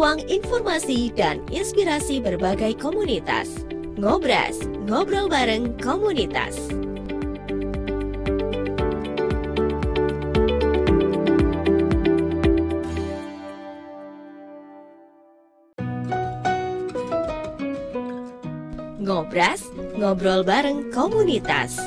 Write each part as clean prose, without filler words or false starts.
ruang informasi dan inspirasi berbagai komunitas. Ngobras, ngobrol bareng komunitas. Ngobras, ngobrol bareng komunitas.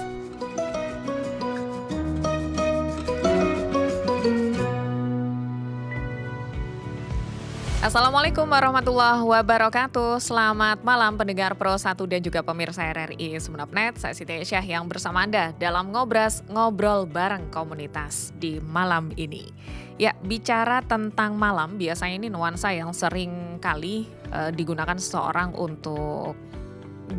Assalamualaikum warahmatullahi wabarakatuh. Selamat malam pendengar Pro 1 dan juga pemirsa RRI Sumeneb. Saya Siti Aisyah yang bersama Anda dalam Ngobras, ngobrol bareng komunitas di malam ini. Ya, bicara tentang malam, biasanya ini nuansa yang sering kali digunakan seseorang untuk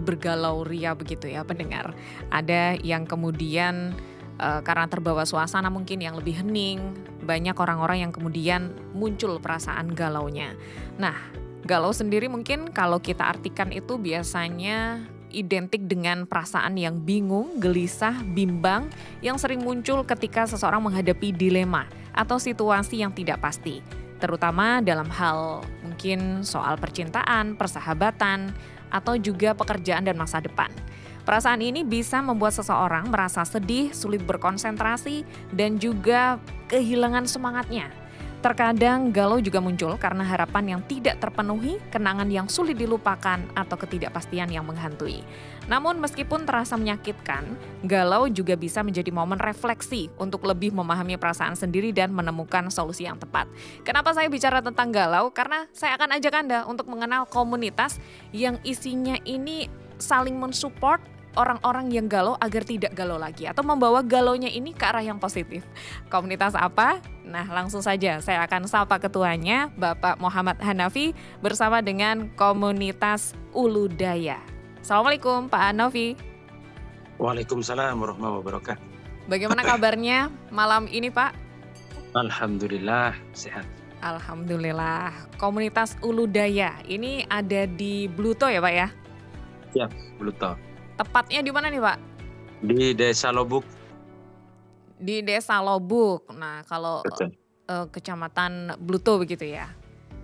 bergalau ria begitu ya pendengar. Ada yang kemudian karena terbawa suasana mungkin yang lebih hening, banyak orang-orang yang kemudian muncul perasaan galaunya. Nah, galau sendiri mungkin kalau kita artikan itu biasanya identik dengan perasaan yang bingung, gelisah, bimbang yang sering muncul ketika seseorang menghadapi dilema atau situasi yang tidak pasti. Terutama dalam hal mungkin soal percintaan, persahabatan, atau juga pekerjaan dan masa depan. Perasaan ini bisa membuat seseorang merasa sedih, sulit berkonsentrasi, dan juga kehilangan semangatnya. Terkadang galau juga muncul karena harapan yang tidak terpenuhi, kenangan yang sulit dilupakan, atau ketidakpastian yang menghantui. Namun meskipun terasa menyakitkan, galau juga bisa menjadi momen refleksi untuk lebih memahami perasaan sendiri dan menemukan solusi yang tepat. Kenapa saya bicara tentang galau? Karena saya akan ajak Anda untuk mengenal komunitas yang isinya ini saling mensupport orang-orang yang galau agar tidak galau lagi atau membawa galaunya ini ke arah yang positif. Komunitas apa? Nah, langsung saja saya akan sapa ketuanya, Bapak Muhammad Hanafi bersama dengan komunitas Ulu Daya. Assalamualaikum Pak Hanafi. Waalaikumsalam warahmatullahi wabarakatuh. Bagaimana kabarnya malam ini Pak? Alhamdulillah sehat. Alhamdulillah. Komunitas Ulu Daya ini ada di Bluto ya Pak ya? Ya, Bluto. Tepatnya di mana nih Pak? Di Desa Lobuk. Di Desa Lobuk. Nah, kalau Kecamatan Bluto begitu ya?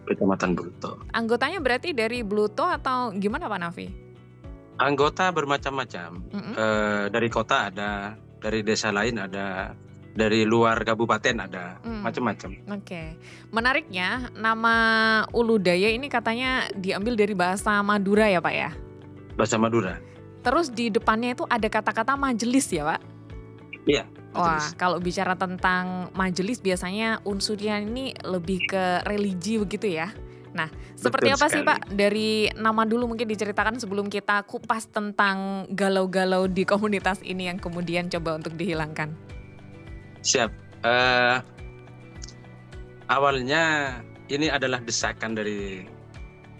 Kecamatan Bluto. Anggotanya berarti dari Bluto atau gimana Pak Nafi? Anggota bermacam-macam. Dari kota ada, dari desa lain ada, dari luar kabupaten ada, macam-macam. Oke. Menariknya, nama Ulu Daya ini katanya diambil dari bahasa Madura ya Pak ya? Bahasa Madura. Terus di depannya itu ada kata-kata majelis ya Pak? Iya. Wah, kalau bicara tentang majelis biasanya unsurnya ini lebih ke religi begitu ya. Nah, seperti apa sih Pak dari nama dulu mungkin diceritakan sebelum kita kupas tentang galau-galau di komunitas ini yang kemudian coba untuk dihilangkan. Siap. Awalnya ini adalah desakan dari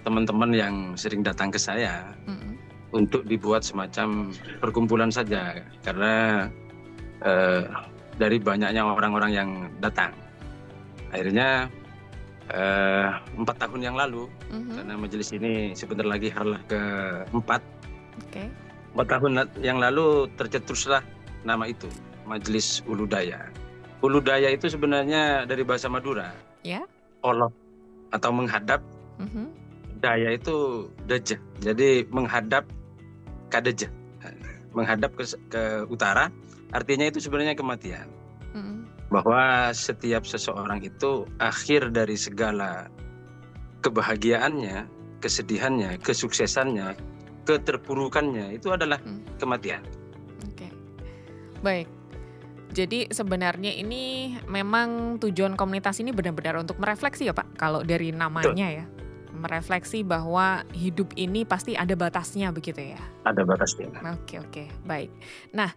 teman-teman yang sering datang ke saya untuk dibuat semacam perkumpulan saja karena dari banyaknya orang-orang yang datang. Akhirnya 4 tahun yang lalu karena majelis ini sebentar lagi harlah ke-4. 4 tahun yang lalu tercetuslah nama itu, Majelis Ulu Daya. Ulu Daya itu sebenarnya dari bahasa Madura. Ya. Olok atau menghadap. Daya itu deja. Jadi menghadap kadeja. Menghadap ke utara, artinya itu sebenarnya kematian. Bahwa setiap seseorang itu akhir dari segala kebahagiaannya, kesedihannya, kesuksesannya, keterpurukannya itu adalah kematian. Oke. Baik. Jadi sebenarnya ini memang tujuan komunitas ini benar-benar untuk merefleksi ya Pak, kalau dari namanya ya. Merefleksi bahwa hidup ini pasti ada batasnya begitu ya? Ada batasnya. Oke, baik. Nah,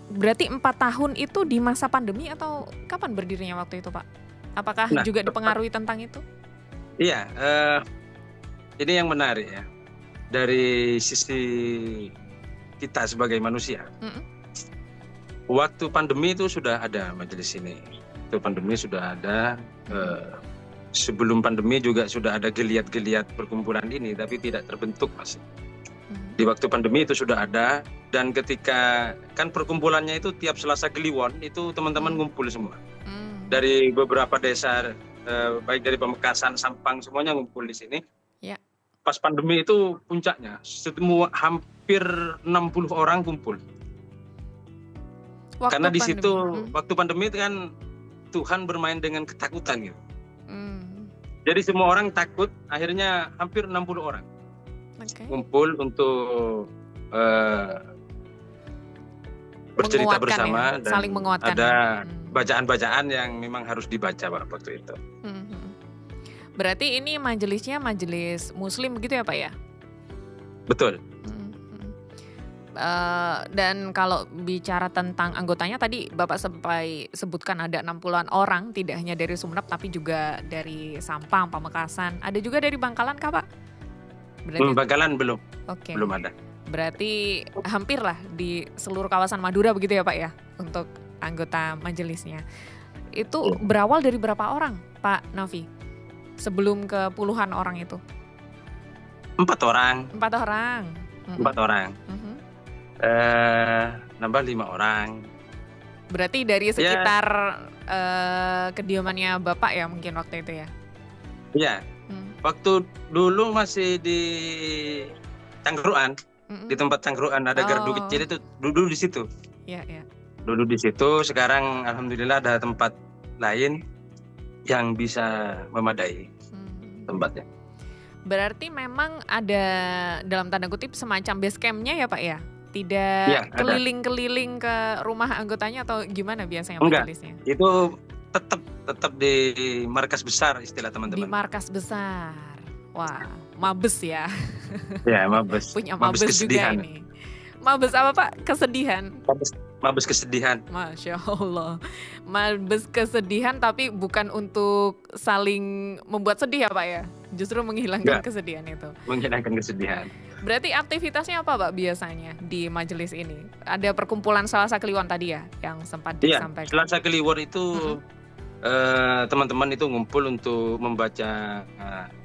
berarti 4 tahun itu di masa pandemi atau kapan berdirinya waktu itu Pak? Apakah juga dipengaruhi tentang itu? Iya, ini yang menarik ya. Dari sisi kita sebagai manusia. Waktu pandemi itu sudah ada majelis ini. Waktu pandemi sudah ada, sebelum pandemi juga sudah ada geliat-geliat perkumpulan ini, tapi tidak terbentuk masih. Di waktu pandemi itu sudah ada, dan ketika kan perkumpulannya itu tiap Selasa Kliwon itu teman-teman ngumpul semua. Dari beberapa desa baik dari Pamekasan, Sampang, semuanya ngumpul di sini. Ya. Pas pandemi itu puncaknya, semua hampir 60 orang kumpul. Karena di situ waktu pandemi itu kan Tuhan bermain dengan ketakutan gitu. Jadi semua orang takut, akhirnya hampir 60 orang kumpul untuk bercerita bersama, dan saling menguatkan. Ada bacaan-bacaan yang memang harus dibaca Pak waktu itu. Berarti ini majelisnya majelis Muslim gitu ya Pak ya? Betul. Dan kalau bicara tentang anggotanya tadi Bapak sampai sebutkan ada 60-an orang, tidak hanya dari Sumeneb tapi juga dari Sampang, Pamekasan. Ada juga dari Bangkalan kah Pak? Berarti Bangkalan belum. Oke. Belum ada. Berarti hampir lah di seluruh kawasan Madura begitu ya Pak ya untuk anggota majelisnya. Itu berawal dari berapa orang Pak Novi? Sebelum ke puluhan orang itu? 4 orang. 4 orang. 4 orang. Nambah 5 orang. Berarti dari sekitar kediamannya Bapak ya mungkin waktu itu ya? Iya. Waktu dulu masih di Cangkruan, di tempat Cangkruan ada gardu kecil itu, dulu di situ. Iya, iya. Dulu di situ, sekarang alhamdulillah ada tempat lain yang bisa memadai tempatnya. Berarti memang ada dalam tanda kutip semacam base camp-nya ya Pak ya? Tidak keliling-keliling ke rumah anggotanya atau gimana biasanya majelisnya? Itu tetap di markas besar istilah teman-teman. Di markas besar. Wah, mabes ya. Ya, mabes. Punya mabes juga ini. Mabes apa Pak? Kesedihan. Mabes kesedihan. Masya Allah. Mabes kesedihan tapi bukan untuk saling membuat sedih ya Pak ya? Justru menghilangkan kesedihan itu. Menghilangkan kesedihan. Berarti aktivitasnya apa Pak biasanya di majelis ini? Ada perkumpulan Selasa Kliwon tadi ya yang sempat disampaikan. Selasa Kliwon itu teman-teman itu ngumpul untuk membaca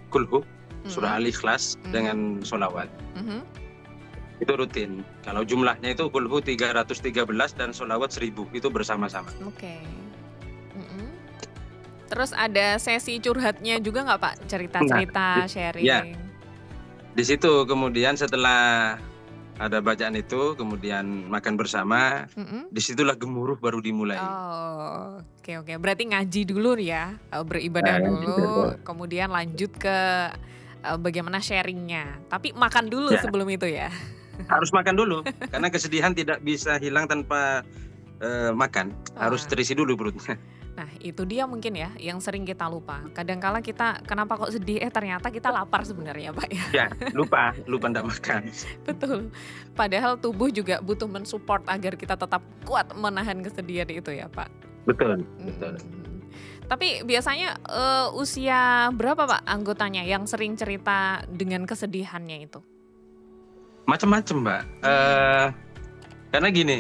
kulhu, surah Al-Ikhlas dengan sholawat. Itu rutin. Kalau jumlahnya itu kulhu 313 dan sholawat 1000 itu bersama-sama. Oke. Terus ada sesi curhatnya juga nggak Pak? Cerita-cerita sharing. Ya. Di situ kemudian setelah ada bacaan itu, kemudian makan bersama, disitulah gemuruh baru dimulai. Oh, oke. Berarti ngaji dulu ya, beribadah dulu, kemudian lanjut ke bagaimana sharingnya. Tapi makan dulu sebelum itu ya. Harus makan dulu, karena kesedihan tidak bisa hilang tanpa makan. Harus terisi dulu perutnya. Nah itu dia mungkin ya yang sering kita lupa. Kadangkala kita kenapa kok sedih, ternyata kita lapar sebenarnya Pak ya. Ya lupa enggak makan. Betul. Padahal tubuh juga butuh mensupport agar kita tetap kuat menahan kesedihan itu ya Pak. Betul. Tapi biasanya usia berapa Pak anggotanya yang sering cerita dengan kesedihannya itu? Macam-macam Mbak. Karena gini,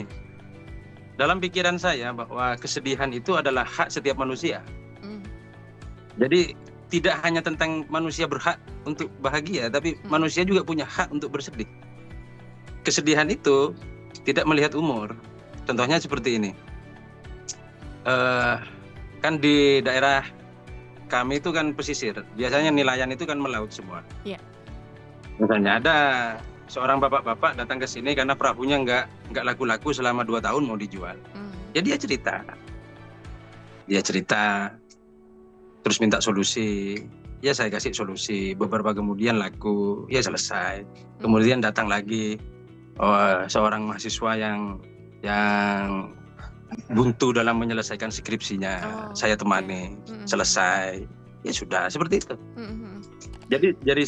dalam pikiran saya bahwa kesedihan itu adalah hak setiap manusia. Jadi tidak hanya tentang manusia berhak untuk bahagia, tapi manusia juga punya hak untuk bersedih. Kesedihan itu tidak melihat umur. Contohnya seperti ini. Kan di daerah kami itu kan pesisir. Biasanya nelayan itu kan melaut semua. Iya. Misalnya ada seorang bapak-bapak datang ke sini karena perahunya nggak laku-laku selama 2 tahun mau dijual. Ya dia cerita, terus minta solusi. Ya saya kasih solusi. Beberapa kemudian laku, ya selesai. Kemudian datang lagi seorang mahasiswa yang buntu dalam menyelesaikan skripsinya. Saya temani, selesai. Ya sudah seperti itu. Jadi dari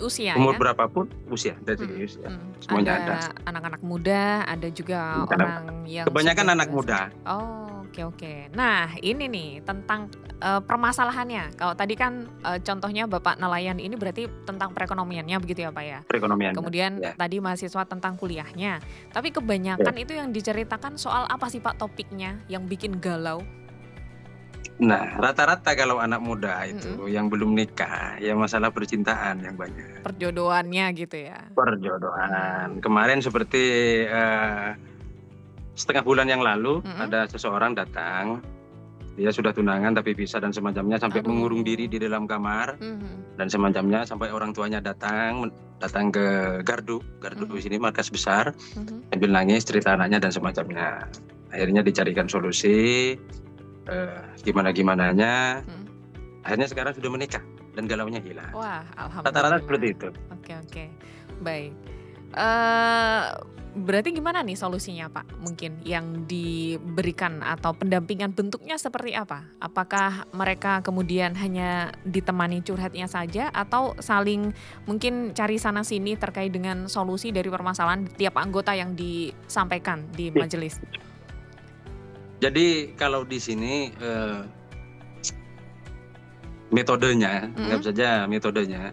usia umur ya? berapapun usia dari usia semuanya ada anak-anak muda, ada juga orang yang kebanyakan anak muda. Oke. Nah ini nih tentang permasalahannya. Kalau tadi kan contohnya Bapak nelayan ini berarti tentang perekonomiannya begitu ya Pak ya? Perekonomian. Kemudian tadi mahasiswa tentang kuliahnya. Tapi kebanyakan itu yang diceritakan soal apa sih Pak topiknya yang bikin galau? Nah, rata-rata kalau anak muda itu yang belum nikah, ya masalah percintaan yang banyak. Perjodohannya gitu ya? Perjodohan. Kemarin seperti setengah bulan yang lalu ada seseorang datang, dia sudah tunangan tapi pisah dan semacamnya, sampai Aduh. mengurung diri di dalam kamar dan semacamnya, sampai orang tuanya datang ke gardu di sini, markas besar, sambil nangis cerita anaknya dan semacamnya. Akhirnya dicarikan solusi, gimana-gimananya. Akhirnya sekarang sudah menikah dan galaunya hilang. Wah, Rata-rata alhamdulillah. seperti itu. Oke. Baik. Berarti gimana nih solusinya Pak? Mungkin yang diberikan atau pendampingan bentuknya seperti apa? Apakah mereka kemudian hanya ditemani curhatnya saja atau saling mungkin cari sana sini terkait dengan solusi dari permasalahan tiap anggota yang disampaikan di majelis? Jadi kalau di sini metodenya, anggap saja metodenya,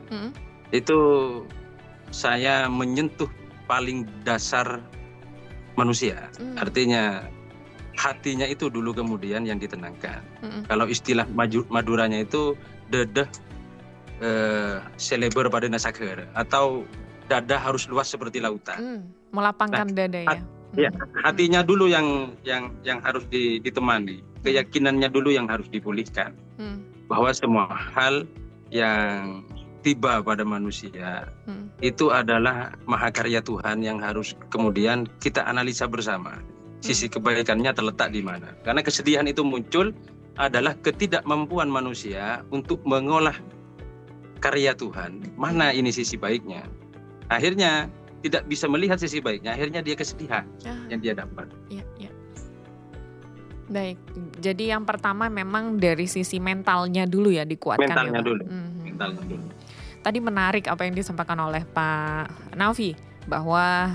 itu saya menyentuh paling dasar manusia. Artinya hatinya itu dulu kemudian yang ditenangkan. Kalau istilah Maduranya itu dedah selebar pada nasaker, atau dada harus luas seperti lautan. Melapangkan dada ya. Ya, hatinya dulu yang harus ditemani, keyakinannya dulu yang harus dipulihkan. Bahwa semua hal yang tiba pada manusia itu adalah mahakarya Tuhan yang harus kemudian kita analisa bersama. Sisi kebaikannya terletak di mana? Karena kesedihan itu muncul adalah ketidakmampuan manusia untuk mengolah karya Tuhan. Mana ini sisi baiknya? Akhirnya tidak bisa melihat sisi baiknya, akhirnya dia kesedihan yang dia dapat. Iya. Baik, jadi yang pertama memang dari sisi mentalnya dulu ya, dikuatkan. Mentalnya ya, Pak? dulu. Mentalnya dulu. Tadi menarik apa yang disampaikan oleh Pak Nafi, bahwa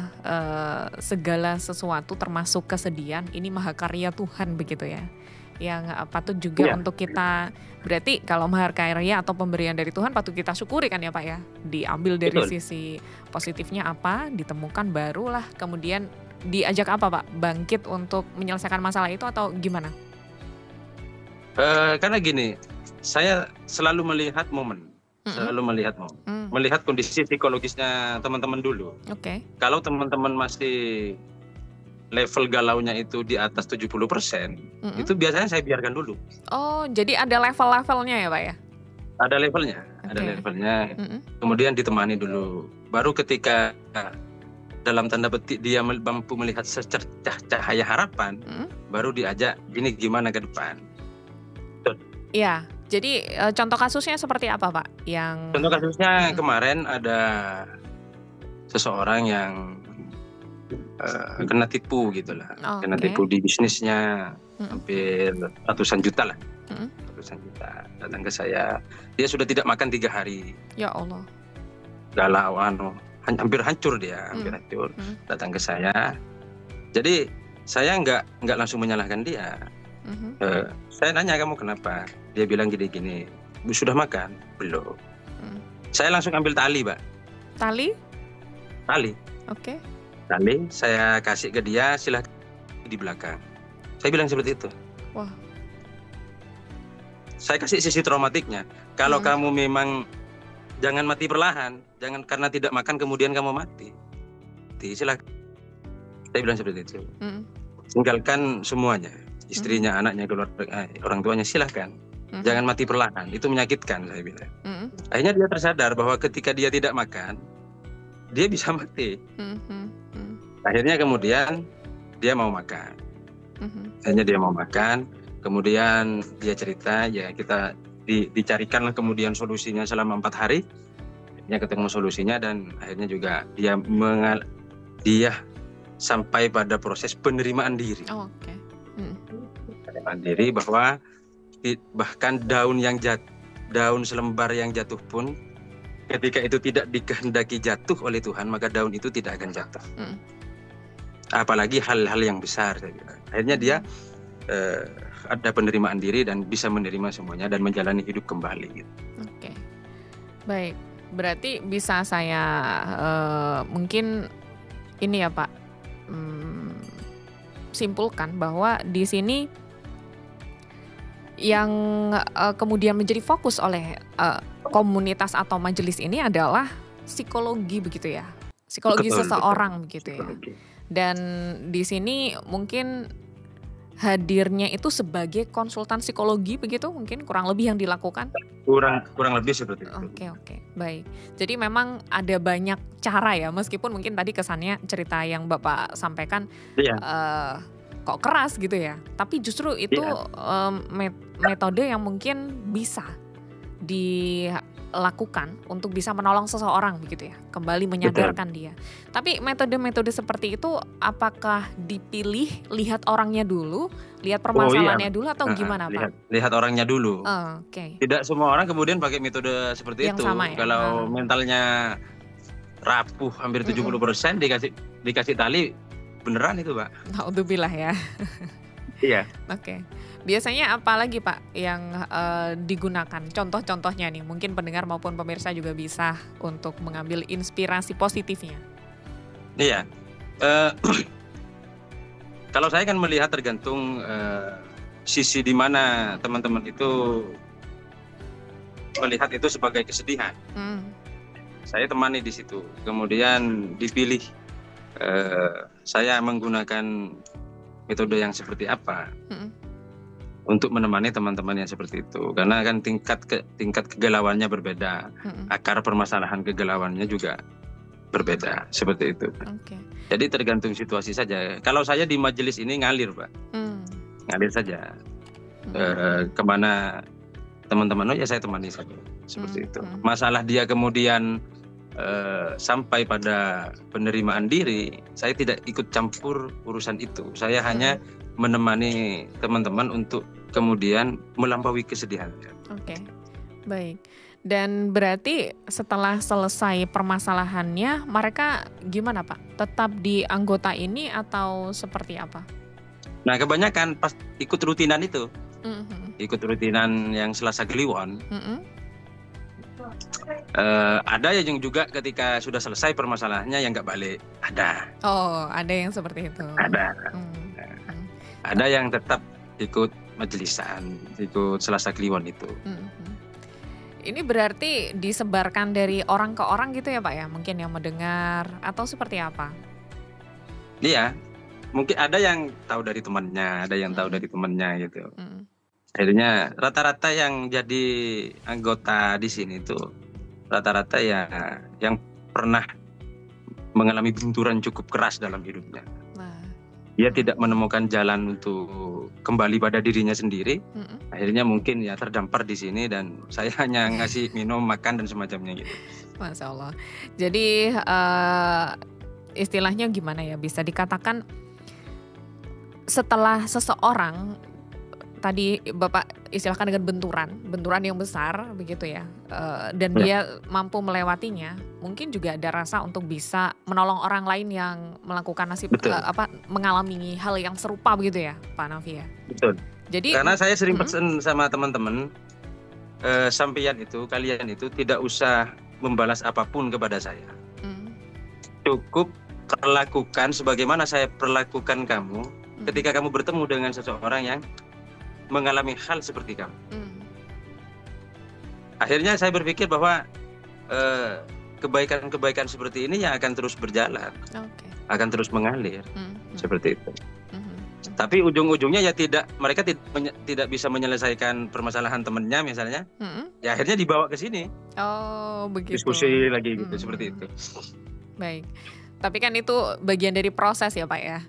segala sesuatu termasuk kesedihan ini mahakarya Tuhan begitu ya, yang patut juga untuk kita, berarti kalau mahakarya atau pemberian dari Tuhan patut kita syukuri kan ya Pak ya, diambil dari sisi positifnya apa, ditemukan, barulah kemudian diajak apa Pak, bangkit untuk menyelesaikan masalah itu atau gimana? Karena gini, saya selalu melihat momen. Melihat kondisi psikologisnya teman-teman dulu. Kalau teman-teman masih level galaunya itu di atas 70%, itu biasanya saya biarkan dulu. Oh, jadi ada level-levelnya ya Pak ya? Ada levelnya. Kemudian ditemani dulu. Baru ketika dalam tanda petik dia mampu melihat secercah cahaya harapan, baru diajak, ini gimana ke depan. Iya. Jadi contoh kasusnya seperti apa Pak? Contoh kasusnya kemarin ada seseorang yang kena tipu gitulah, kena tipu di bisnisnya, hampir ratusan juta lah, ratusan juta. Datang ke saya, dia sudah tidak makan 3 hari. Ya Allah. Galau, hampir hancur dia, hancur. Datang ke saya, jadi saya nggak langsung menyalahkan dia. Saya nanya, kamu kenapa? Dia bilang gini-gini, sudah makan? Belum. Saya langsung ambil tali, Pak. Tali? Oke. Tali, saya kasih ke dia, silahkan di belakang. Saya bilang seperti itu. Wah. Saya kasih sisi traumatiknya. Kalau kamu memang jangan mati perlahan, jangan karena tidak makan kemudian kamu mati. Silahkan. Saya bilang seperti itu. Tinggalkan semuanya. Istrinya, anaknya, keluarga, orang tuanya, silahkan. Jangan mati perlahan, itu menyakitkan, saya bilang. Akhirnya dia tersadar bahwa ketika dia tidak makan, dia bisa mati. Akhirnya kemudian dia mau makan. Kemudian dia cerita, ya kita dicarikanlah kemudian solusinya selama 4 hari. Akhirnya ketemu solusinya dan akhirnya juga dia sampai pada proses penerimaan diri. Penerimaan diri bahwa bahkan daun selembar yang jatuh pun ketika itu tidak dikehendaki jatuh oleh Tuhan, maka daun itu tidak akan jatuh. Apalagi hal-hal yang besar. Akhirnya dia ada penerimaan diri dan bisa menerima semuanya dan menjalani hidup kembali. Oke, baik. Berarti bisa saya mungkin ini ya Pak, simpulkan bahwa di sini yang kemudian menjadi fokus oleh komunitas atau majelis ini adalah psikologi begitu ya, psikologi seseorang begitu ya. Dan di sini mungkin hadirnya itu sebagai konsultan psikologi begitu mungkin kurang lebih yang dilakukan? Kurang lebih seperti itu. Oke, baik. Jadi memang ada banyak cara ya, meskipun mungkin tadi kesannya cerita yang Bapak sampaikan kok keras gitu ya. Tapi justru itu metode yang mungkin bisa dilakukan untuk bisa menolong seseorang begitu ya, kembali menyadarkan dia. Tapi metode-metode seperti itu apakah dipilih lihat orangnya dulu, lihat permasalahannya dulu atau gimana Pak? Lihat orangnya dulu. Oke. Tidak semua orang kemudian pakai metode seperti Yang itu. sama ya? Kalau mentalnya rapuh hampir 70% dikasih tali beneran itu Pak. Naudzubillah ya. Iya. Oke. Biasanya apa lagi Pak yang digunakan? Contoh-contohnya nih, mungkin pendengar maupun pemirsa juga bisa untuk mengambil inspirasi positifnya. Iya. Kalau saya kan melihat tergantung sisi di mana teman-teman itu melihat itu sebagai kesedihan. Saya temani di situ. Kemudian dipilih saya menggunakan metode yang seperti apa. Untuk menemani teman-teman yang seperti itu, karena kan tingkat kegalauannya berbeda, akar permasalahan kegalauannya juga berbeda, seperti itu. Jadi tergantung situasi saja. Kalau saya di majelis ini ngalir Pak, ngalir saja, kemana teman-teman ya saya temani saja, seperti itu. Masalah dia kemudian sampai pada penerimaan diri, saya tidak ikut campur urusan itu. Saya hanya menemani teman-teman untuk kemudian melampaui kesedihan. Oke, baik. Dan berarti setelah selesai permasalahannya, mereka gimana Pak? Tetap di anggota ini atau seperti apa? Nah kebanyakan pas ikut rutinan itu, ikut rutinan yang Selasa Kliwon. Ada yang juga ketika sudah selesai permasalahannya yang nggak balik, ada. Oh, ada yang seperti itu. Ada. Ada yang tetap ikut majelisan, ikut Selasa Kliwon itu. Ini berarti disebarkan dari orang ke orang gitu ya Pak ya? Mungkin yang mendengar atau seperti apa? Iya, mungkin ada yang tahu dari temannya, ada yang tahu dari temannya gitu. Akhirnya rata-rata yang jadi anggota di sini tuh rata-rata ya yang pernah mengalami benturan cukup keras dalam hidupnya. Dia tidak menemukan jalan untuk kembali pada dirinya sendiri. Akhirnya mungkin ya terdampar di sini dan saya hanya ngasih minum, makan dan semacamnya gitu. Masya Allah. Jadi istilahnya gimana ya, bisa dikatakan setelah seseorang tadi Bapak istilahkan dengan benturan yang besar begitu ya, dan dia mampu melewatinya, mungkin juga ada rasa untuk bisa menolong orang lain yang melakukan mengalami hal yang serupa begitu ya Pak Nafi ya. Betul. Jadi karena saya sering pesan sama teman-teman, kalian itu tidak usah membalas apapun kepada saya. Cukup perlakukan sebagaimana saya perlakukan kamu ketika kamu bertemu dengan seseorang yang mengalami hal seperti kamu. Akhirnya saya berpikir bahwa kebaikan-kebaikan seperti ini yang akan terus berjalan, akan terus mengalir, seperti itu. Tapi ujung-ujungnya ya mereka tidak bisa menyelesaikan permasalahan temannya misalnya, ya akhirnya dibawa ke sini. Oh begitu. Diskusi lagi gitu, seperti itu. Baik, tapi kan itu bagian dari proses ya Pak ya.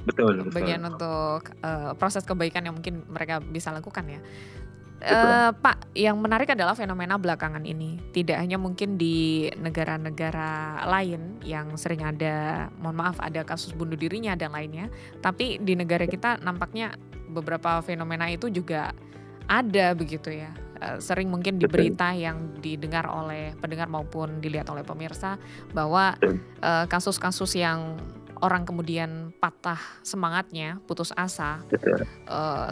Betul. Bagian untuk proses kebaikan yang mungkin mereka bisa lakukan ya. Pak, yang menarik adalah fenomena belakangan ini. Tidak hanya mungkin di negara-negara lain yang sering ada, mohon maaf, ada kasus bunuh dirinya dan lainnya. Tapi di negara kita nampaknya beberapa fenomena itu juga ada begitu ya. Sering mungkin di berita yang didengar oleh pendengar maupun dilihat oleh pemirsa bahwa kasus-kasus yang orang kemudian patah semangatnya, putus asa,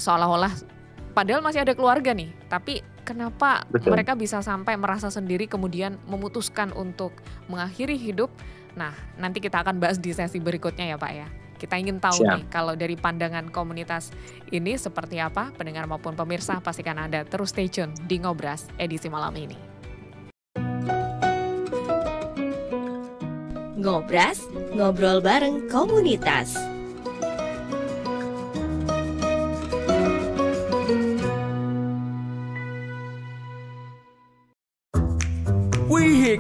seolah-olah padahal masih ada keluarga nih, tapi kenapa mereka bisa sampai merasa sendiri kemudian memutuskan untuk mengakhiri hidup? Nah, nanti kita akan bahas di sesi berikutnya ya Pak ya. Kita ingin tahu nih kalau dari pandangan komunitas ini seperti apa, pendengar maupun pemirsa pastikan Anda terus stay tune di Ngobras edisi malam ini. Ngobras, ngobrol bareng komunitas.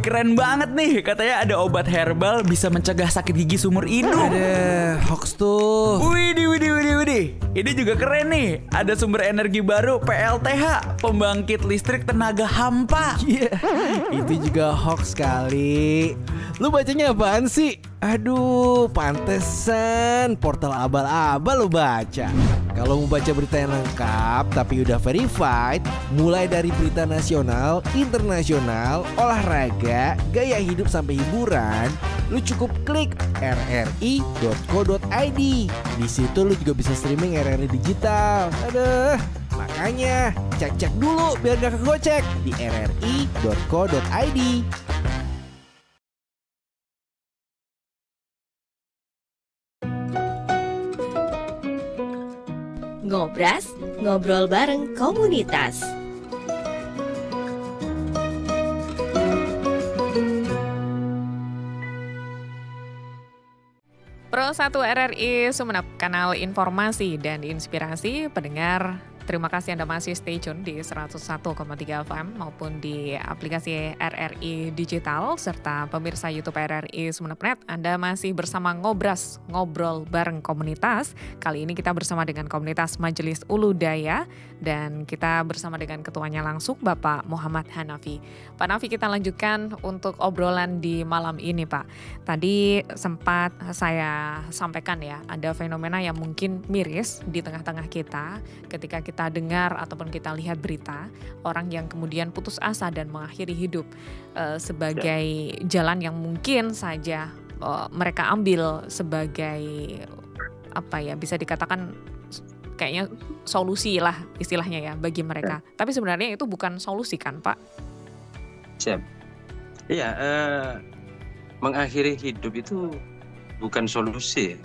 keren banget nih. Katanya ada obat herbal bisa mencegah sakit gigi seumur hidup. Ada hoax tuh. Widih. Ini juga keren nih. Ada sumber energi baru PLTH, pembangkit listrik tenaga hampa. Iya, itu juga hoax kali. Lu bacanya apaan sih? Aduh, pantesan portal abal-abal lu baca. Kalau mau baca berita yang lengkap tapi udah verified, mulai dari berita nasional, internasional, olahraga, gaya hidup sampai hiburan, lu cukup klik rri.co.id. Di situ lu juga bisa streaming RRI digital. Aduh, makanya cek dulu biar gak kegocek di rri.co.id. Ngobras, ngobrol bareng komunitas. Pro 1 RRI Sumeneb, kanal informasi dan inspirasi pendengar. Terima kasih Anda masih stay tune di 101,3 FM maupun di aplikasi RRI Digital serta pemirsa YouTube RRI Sumeneb.net. Anda masih bersama Ngobras, ngobrol bareng komunitas. Kali ini kita bersama dengan komunitas Majelis Ulu Daya dan kita bersama dengan ketuanya langsung Bapak Muhammad Hanafi. Pak Nafi, kita lanjutkan untuk obrolan di malam ini Pak. Tadi sempat saya sampaikan ya, ada fenomena yang mungkin miris di tengah-tengah kita ketika kita dengar ataupun kita lihat berita orang yang kemudian putus asa dan mengakhiri hidup sebagai jalan yang mungkin saja mereka ambil sebagai apa ya, bisa dikatakan kayaknya solusi lah istilahnya ya bagi mereka. Tapi sebenarnya itu bukan solusi kan Pak? Siap. Iya, mengakhiri hidup itu bukan solusi.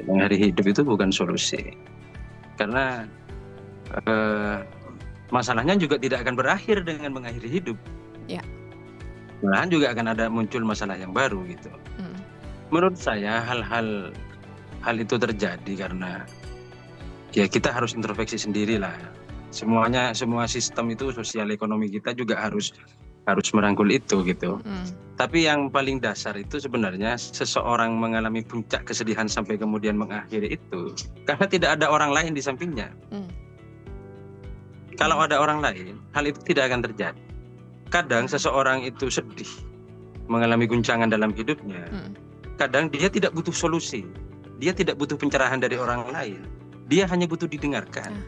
Mengakhiri hidup itu bukan solusi. Karena masalahnya juga tidak akan berakhir dengan mengakhiri hidup. Ya. Malahan juga akan ada muncul masalah yang baru gitu. Menurut saya hal itu terjadi karena ya kita harus introspeksi sendiri lah. Semua sistem itu sosial ekonomi kita juga harus merangkul itu gitu. Tapi yang paling dasar itu sebenarnya seseorang mengalami puncak kesedihan sampai kemudian mengakhiri itu karena tidak ada orang lain di sampingnya. Kalau ada orang lain, hal itu tidak akan terjadi. Kadang seseorang itu sedih, mengalami guncangan dalam hidupnya. Kadang dia tidak butuh solusi, dia tidak butuh pencerahan dari orang lain. Dia hanya butuh didengarkan.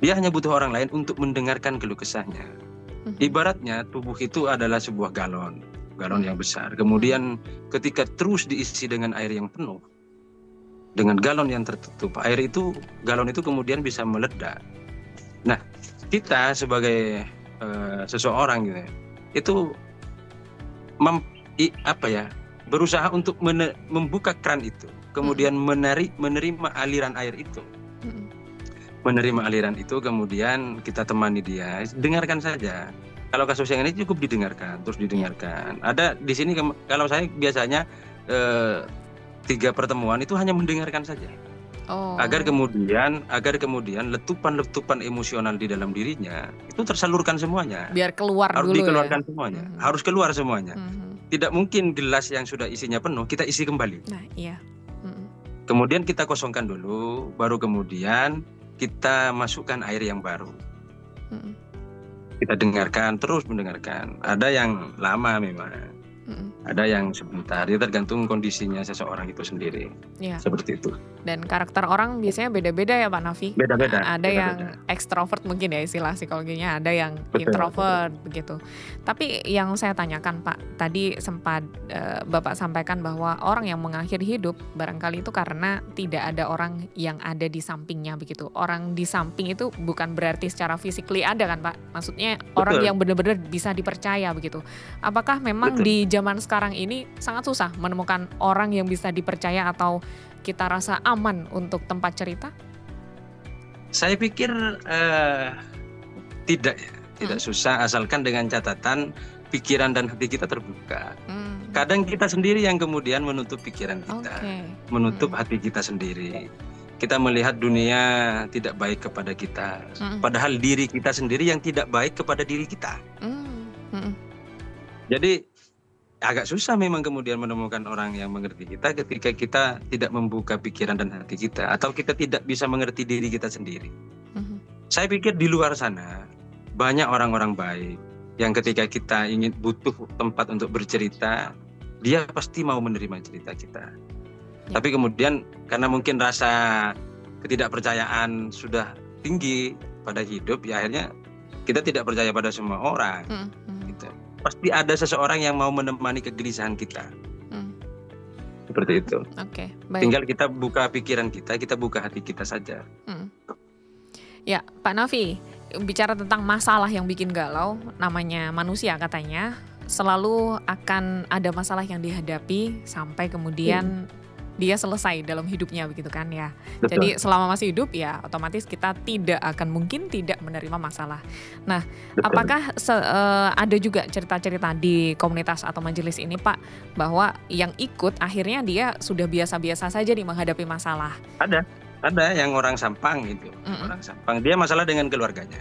Dia hanya butuh orang lain untuk mendengarkan keluh kesahnya. Ibaratnya tubuh itu adalah sebuah galon yang besar. Kemudian ketika terus diisi dengan air yang penuh, dengan galon yang tertutup, galon itu kemudian bisa meledak. Nah, kita sebagai seseorang gitu, itu berusaha untuk membuka keran itu, kemudian menerima aliran air itu. Menerima aliran itu, kemudian kita temani dia, dengarkan saja. Kalau kasus yang ini cukup didengarkan, terus didengarkan. Ada di sini kalau saya biasanya 3 pertemuan itu hanya mendengarkan saja. Agar kemudian letupan-letupan emosional di dalam dirinya itu tersalurkan semuanya. Biar keluar harus dulu dikeluarkan ya. semuanya. Harus keluar semuanya. Tidak mungkin gelas yang sudah isinya penuh kita isi kembali. Nah, iya. Kemudian kita kosongkan dulu, baru kemudian kita masukkan air yang baru. Kita dengarkan, terus mendengarkan. Ada yang lama memang, ada yang sebentar. Itu tergantung kondisinya seseorang itu sendiri. Seperti itu. Dan karakter orang biasanya beda-beda ya Pak Nafi. Beda-beda. Ada yang ekstrovert mungkin ya istilah psikologinya, ada yang introvert begitu. Tapi yang saya tanyakan Pak, tadi sempat Bapak sampaikan bahwa orang yang mengakhiri hidup barangkali itu karena tidak ada orang yang ada di sampingnya begitu. Orang di samping itu bukan berarti secara physically ada kan Pak? Maksudnya orang yang benar-benar bisa dipercaya begitu. Apakah memang di zaman sekarang ini sangat susah menemukan orang yang bisa dipercaya atau kita rasa aman untuk tempat cerita? Saya pikir tidak susah, asalkan dengan catatan pikiran dan hati kita terbuka. Kadang kita sendiri yang kemudian menutup pikiran kita, menutup hati kita sendiri. Kita melihat dunia tidak baik kepada kita, padahal diri kita sendiri yang tidak baik kepada diri kita. Jadi agak susah memang kemudian menemukan orang yang mengerti kita ketika kita tidak membuka pikiran dan hati kita, atau kita tidak bisa mengerti diri kita sendiri. Saya pikir di luar sana banyak orang-orang baik yang ketika kita ingin butuh tempat untuk bercerita, dia pasti mau menerima cerita kita. Tapi kemudian karena mungkin rasa ketidakpercayaan sudah tinggi pada hidup, ya akhirnya kita tidak percaya pada semua orang. Gitu. Pasti ada seseorang yang mau menemani kegelisahan kita. Seperti itu. Oke, baik. Tinggal kita buka pikiran kita buka hati kita saja. Ya, Pak Nafi, bicara tentang masalah yang bikin galau, namanya manusia katanya, selalu akan ada masalah yang dihadapi sampai kemudian dia selesai dalam hidupnya, begitu kan ya. Betul. Jadi selama masih hidup ya otomatis kita tidak akan mungkin tidak menerima masalah. Nah, Betul. apakah ada juga cerita-cerita di komunitas atau majelis ini Pak, bahwa yang ikut akhirnya dia sudah biasa-biasa saja nih menghadapi masalah? Ada yang orang Sampang gitu. Orang Sampang, dia masalah dengan keluarganya.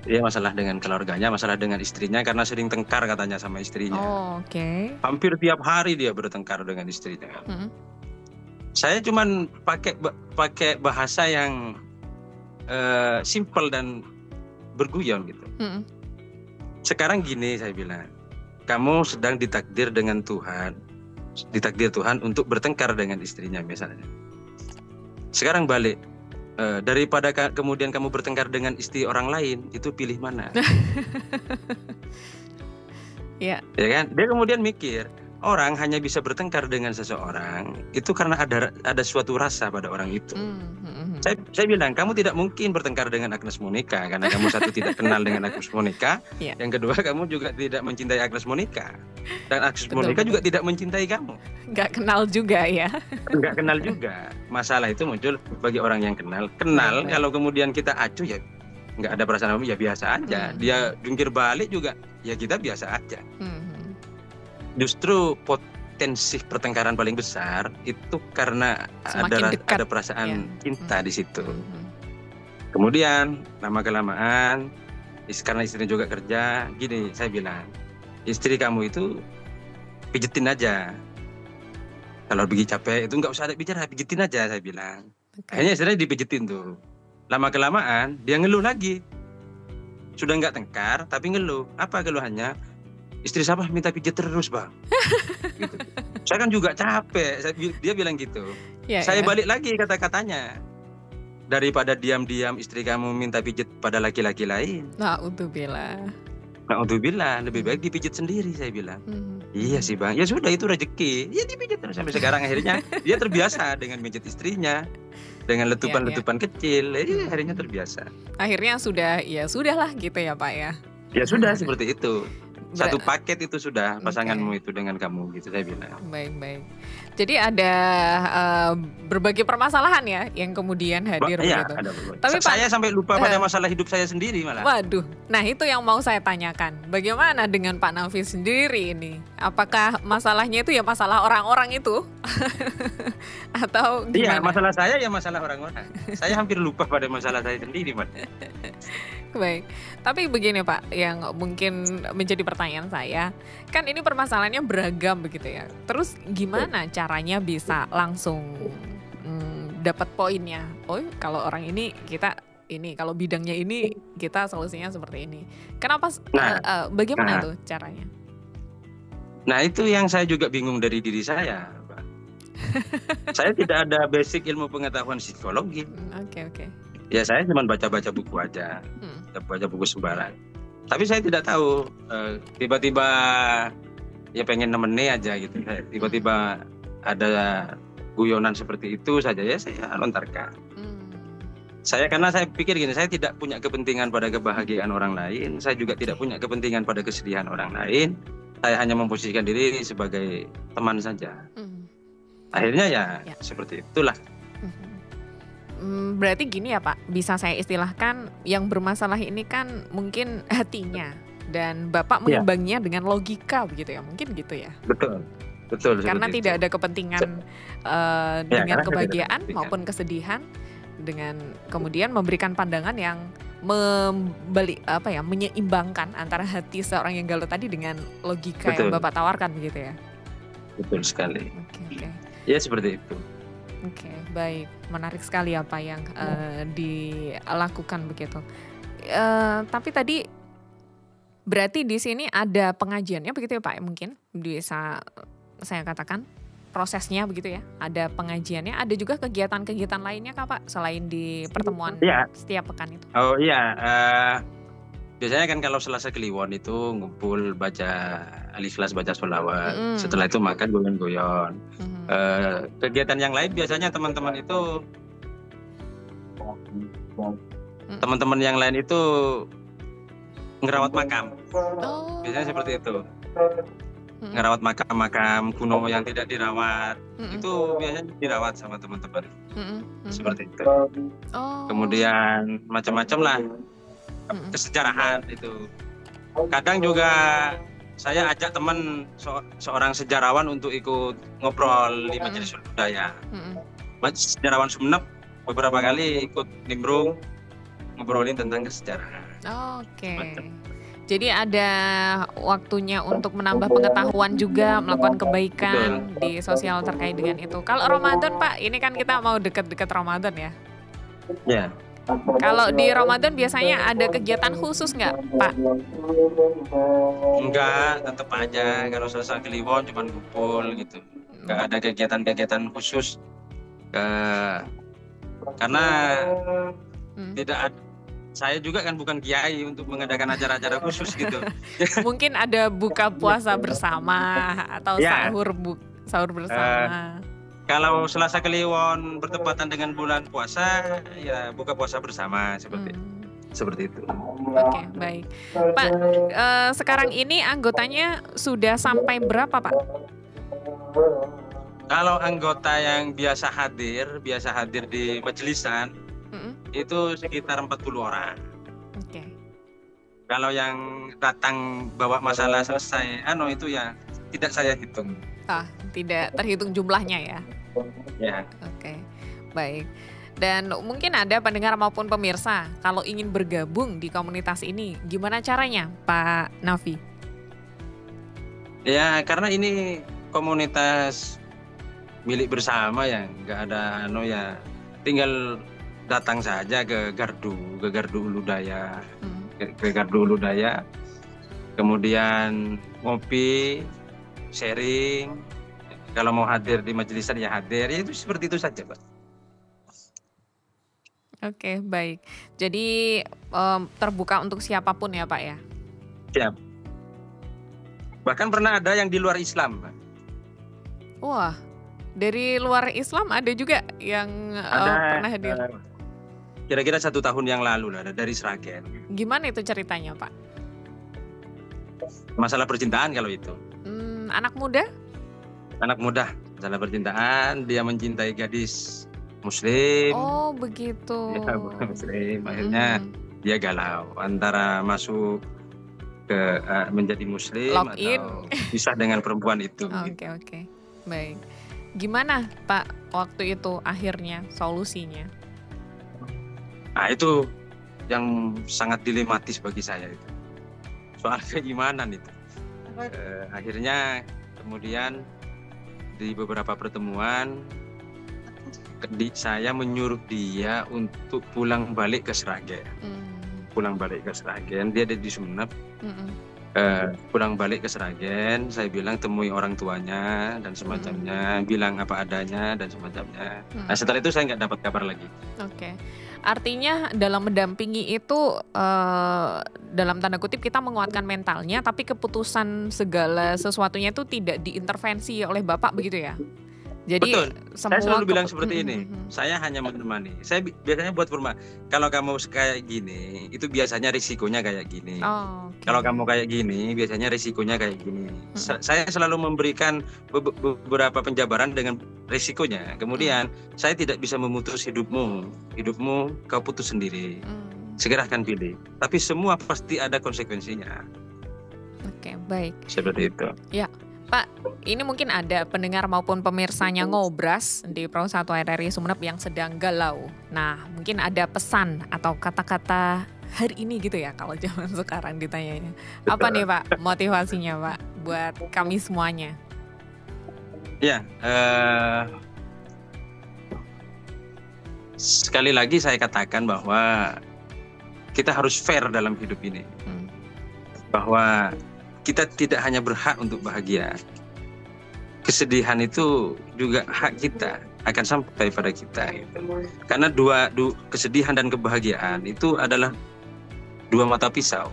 Dia masalah dengan keluarganya, masalah dengan istrinya karena sering tengkar katanya sama istrinya. Oke. Hampir tiap hari dia bertengkar dengan istrinya. Saya cuman pakai bahasa yang simple dan berguyon gitu. Sekarang gini saya bilang, kamu sedang ditakdir Tuhan untuk bertengkar dengan istrinya misalnya. Sekarang balik. Daripada kemudian kamu bertengkar dengan istri orang lain, itu pilih mana? Ya kan? Dia kemudian mikir, orang hanya bisa bertengkar dengan seseorang itu karena ada suatu rasa pada orang itu. Saya bilang, kamu tidak mungkin bertengkar dengan Agnes Monica karena kamu satu tidak kenal dengan Agnes Monica, yang kedua kamu juga tidak mencintai Agnes Monica, dan Agnes Monica juga tidak mencintai kamu. Nggak kenal juga ya? Nggak kenal juga. Masalah itu muncul bagi orang yang kenal. Kalau kemudian kita acuh ya nggak ada perasaan apa, ya biasa aja. Dia jungkir balik juga, ya kita biasa aja. Justru potensi pertengkaran paling besar itu karena ada perasaan cinta di situ. Kemudian lama-kelamaan karena istrinya juga kerja, gini saya bilang, istri kamu itu pijetin aja. Kalau pergi capek itu nggak usah ada bicara, pijetin aja saya bilang. Akhirnya istrinya dipijetin tuh. Lama-kelamaan dia ngeluh lagi. Sudah nggak tengkar tapi ngeluh. Apa keluhannya? Istri saya minta pijat terus bang. Gitu. Saya kan juga capek. Dia bilang gitu. Saya balik lagi kata-katanya. Daripada diam-diam istri kamu minta pijat pada laki-laki lain. Na'udzubillah, lebih baik dipijat sendiri saya bilang. Iya sih bang. Ya sudah, itu rezeki. Ya dipijat terus sampai sekarang akhirnya dia terbiasa dengan pijat istrinya. Dengan letupan-letupan kecil. Jadi akhirnya terbiasa. Akhirnya sudahlah gitu ya Pak ya. Ya sudah seperti itu. Satu paket itu sudah pasanganmu itu dengan kamu gitu saya bilang. Baik. Jadi ada berbagai permasalahan ya yang kemudian hadir begitu. Ada berbagai. Tapi saya sampai lupa pada masalah hidup saya sendiri malah. Waduh. Nah, itu yang mau saya tanyakan. Bagaimana dengan Pak Nafi sendiri ini? Apakah masalahnya itu ya masalah orang-orang itu? Atau gimana? Iya, masalah saya ya masalah orang-orang. Saya hampir lupa pada masalah saya sendiri, Mas. Baik, tapi begini Pak, yang mungkin menjadi pertanyaan saya, kan ini permasalahannya beragam begitu ya. Terus gimana caranya bisa langsung dapat poinnya? Oh, kalau orang ini kita ini, kalau bidangnya ini kita solusinya seperti ini. Kenapa? Bagaimana itu caranya? Nah, itu yang saya juga bingung dari diri saya, Pak. Saya tidak ada basic ilmu pengetahuan psikologi. Oke. Ya saya cuma baca-baca buku aja, baca buku sembarang. Tapi saya tidak tahu, tiba-tiba ya pengen nemenin aja gitu. Tiba-tiba ada guyonan seperti itu saja ya saya lontarkan. Karena saya pikir gini, saya tidak punya kepentingan pada kebahagiaan orang lain. Saya juga tidak punya kepentingan pada kesedihan orang lain. Saya hanya memposisikan diri sebagai teman saja. Akhirnya ya seperti itulah. Berarti gini ya Pak, bisa saya istilahkan yang bermasalah ini kan mungkin hatinya, dan Bapak mengimbanginya dengan logika begitu ya, mungkin gitu ya? Betul. Karena tidak ada kepentingan dengan kebahagiaan maupun kesedihan, dengan kemudian memberikan pandangan yang menyeimbangkan antara hati seorang yang galau tadi dengan logika Betul. yang Bapak tawarkan begitu ya. Betul sekali. Oke. Ya seperti itu. Oke, baik. Menarik sekali apa yang dilakukan begitu. Tapi tadi berarti di sini ada pengajiannya begitu ya Pak? Mungkin bisa saya katakan prosesnya begitu ya. Ada pengajiannya, ada juga kegiatan-kegiatan lainnya Kak Pak selain di pertemuan setiap pekan itu. Oh iya, biasanya kan kalau Selasa Kliwon itu ngumpul baca Al-Ikhlas, baca sholawat. Setelah itu makan goyon-goyon. Kegiatan yang lain biasanya teman-teman yang lain itu ngerawat makam. Biasanya seperti itu. Ngerawat makam kuno yang tidak dirawat. Itu biasanya dirawat sama teman-teman. Seperti itu. Kemudian macam-macam lah. Kesejarahan itu. Kadang juga saya ajak teman seorang sejarawan untuk ikut ngobrol di Majelis Budaya. Sejarawan Sumeneb beberapa kali ikut nimbrung ngobrolin tentang kesejarahan. Oke. Jadi ada waktunya untuk menambah pengetahuan juga, melakukan kebaikan di sosial terkait dengan itu. Kalau Ramadan Pak, ini kan kita mau dekat-dekat Ramadan ya. Ya. Kalau di Ramadan biasanya ada kegiatan khusus nggak Pak? Enggak, tetap aja. Kalau Selasa Kliwon cuma kumpul gitu. Enggak ada kegiatan-kegiatan khusus. Karena tidak ada. Saya juga kan bukan kiai untuk mengadakan acara-acara khusus gitu. Mungkin ada buka puasa bersama atau sahur bersama. Kalau Selasa Kliwon bertepatan dengan bulan puasa, ya buka puasa bersama seperti itu. Oke, baik. Pak, sekarang ini anggotanya sudah sampai berapa Pak? Kalau anggota yang biasa hadir di majelisan, itu sekitar 40 orang. Oke. Kalau yang datang bawa masalah selesai, itu ya tidak saya hitung. Tidak terhitung jumlahnya ya? Ya. Oke, baik. Dan mungkin ada pendengar maupun pemirsa, kalau ingin bergabung di komunitas ini, gimana caranya Pak Nafi? Ya, karena ini komunitas milik bersama ya, nggak ada ya, tinggal datang saja ke Gardu Ulu Daya, ke Gardu Ulu Daya, kemudian ngopi, sharing. Kalau mau hadir di majelisan ya hadir, ya itu seperti itu saja Pak. Oke, baik. Jadi terbuka untuk siapapun ya Pak ya? Siap. Bahkan pernah ada yang di luar Islam Pak. Wah, dari luar Islam ada juga yang pernah hadir? Kira-kira 1 tahun yang lalu lah, dari Sragen. Gimana itu ceritanya Pak? Masalah percintaan kalau itu. Anak muda? Anak muda, masalah percintaan, dia mencintai gadis Muslim. Oh begitu. Ya, Muslim. Akhirnya dia galau antara masuk ke menjadi Muslim atau pisah dengan perempuan itu. Oke. Baik. Gimana Pak waktu itu akhirnya solusinya? Nah itu yang sangat dilematis bagi saya itu. Soal keimanan itu. Akhirnya kemudian di beberapa pertemuan saya menyuruh dia untuk pulang balik ke Sragen. Pulang balik ke Sragen, dia ada di Sumeneb. Pulang balik ke Sragen, saya bilang temui orang tuanya dan semacamnya, bilang apa adanya dan semacamnya. Nah setelah itu saya nggak dapat kabar lagi. Oke. Artinya dalam mendampingi itu dalam tanda kutip kita menguatkan mentalnya, tapi keputusan segala sesuatunya itu tidak diintervensi oleh Bapak begitu ya? Jadi betul. Saya selalu bilang seperti ini. Saya hanya menemani. Saya biasanya buat perumahan. Kalau kamu kayak gini, itu biasanya risikonya kayak gini. Kalau kamu kayak gini, biasanya risikonya kayak gini. Saya selalu memberikan beberapa penjabaran dengan risikonya. Kemudian saya tidak bisa memutus hidupmu. Hidupmu kau putus sendiri. Segerakan pilih. Tapi semua pasti ada konsekuensinya. Oke, baik. Seperti itu. Ya. Pak, ini mungkin ada pendengar maupun pemirsanya Ngobras di Pro 1 RRI Sumeneb yang sedang galau. Nah, mungkin ada pesan atau kata-kata hari ini gitu ya kalau zaman sekarang ditanyanya. Apa nih Pak motivasinya Pak buat kami semuanya? Ya, sekali lagi saya katakan bahwa kita harus fair dalam hidup ini. Bahwa kita tidak hanya berhak untuk bahagia. Kesedihan itu juga hak kita, akan sampai pada kita. Gitu. Karena kesedihan dan kebahagiaan itu adalah dua mata pisau.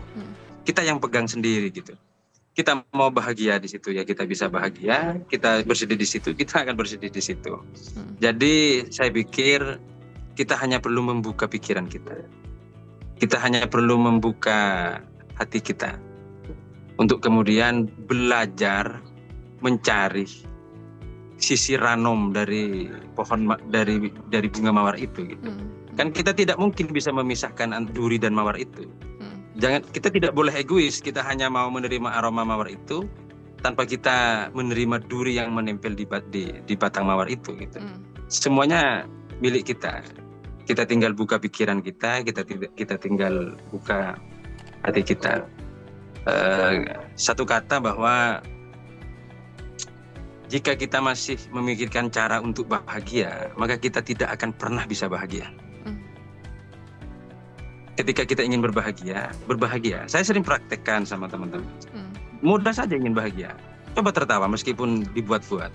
Kita yang pegang sendiri gitu. Kita mau bahagia di situ ya kita bisa bahagia, kita bersedih di situ kita akan bersedih di situ. Jadi saya pikir kita hanya perlu membuka pikiran kita. Kita hanya perlu membuka hati kita untuk kemudian belajar mencari sisi ranom dari pohon dari bunga mawar itu gitu. Kan kita tidak mungkin bisa memisahkan duri dan mawar itu. Kita tidak boleh egois, kita hanya mau menerima aroma mawar itu tanpa kita menerima duri yang menempel di batang mawar itu gitu. Semuanya milik kita. Kita tinggal buka pikiran kita tinggal buka hati kita. Satu kata bahwa jika kita masih memikirkan cara untuk bahagia, maka kita tidak akan pernah bisa bahagia. Ketika kita ingin berbahagia. Saya sering praktekkan sama teman-teman. Mudah saja ingin bahagia. Coba tertawa meskipun dibuat-buat.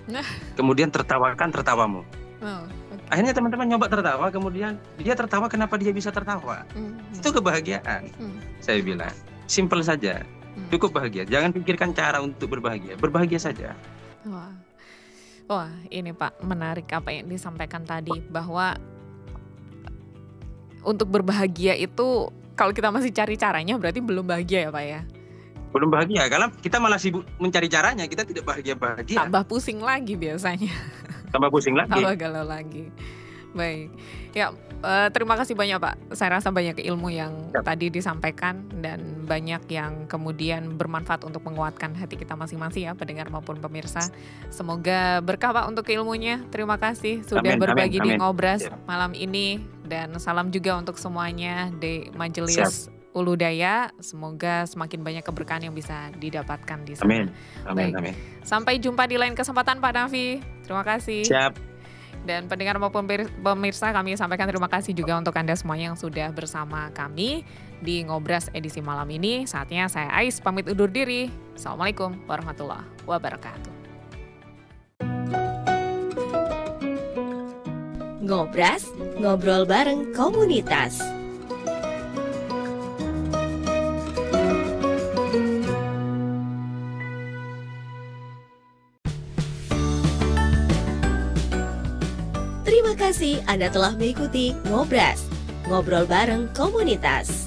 Kemudian tertawakan tertawamu. Akhirnya teman-teman nyoba tertawa, kemudian dia tertawa, kenapa dia bisa tertawa? Itu kebahagiaan. Saya bilang, simple saja. Cukup bahagia. Jangan pikirkan cara untuk berbahagia. Berbahagia saja. Wah, ini Pak, menarik apa yang disampaikan tadi, bahwa untuk berbahagia itu kalau kita masih cari caranya berarti belum bahagia ya Pak ya? Belum bahagia, kalau kita malah sibuk mencari caranya, kita tidak bahagia-bahagia. Tambah pusing lagi biasanya. Tambah pusing lagi. Tambah galau lagi. Baik, ya terima kasih banyak Pak. Saya rasa banyak ilmu yang tadi disampaikan dan banyak yang kemudian bermanfaat untuk menguatkan hati kita masing-masing ya, pendengar maupun pemirsa. Semoga berkah Pak untuk ilmunya. Terima kasih sudah berbagi di Ngobras malam ini, dan salam juga untuk semuanya di Majelis Ulu Daya. Semoga semakin banyak keberkahan yang bisa didapatkan di sana. Amin. Sampai jumpa di lain kesempatan Pak Nafi. Terima kasih. Siap. Dan pendengar maupun pemirsa, kami sampaikan terima kasih juga untuk Anda semuanya yang sudah bersama kami di Ngobras edisi malam ini. Saatnya saya Ais pamit undur diri. Assalamualaikum warahmatullahi wabarakatuh. Ngobras, ngobrol bareng komunitas. Terima kasih Anda telah mengikuti Ngobras, ngobrol bareng komunitas.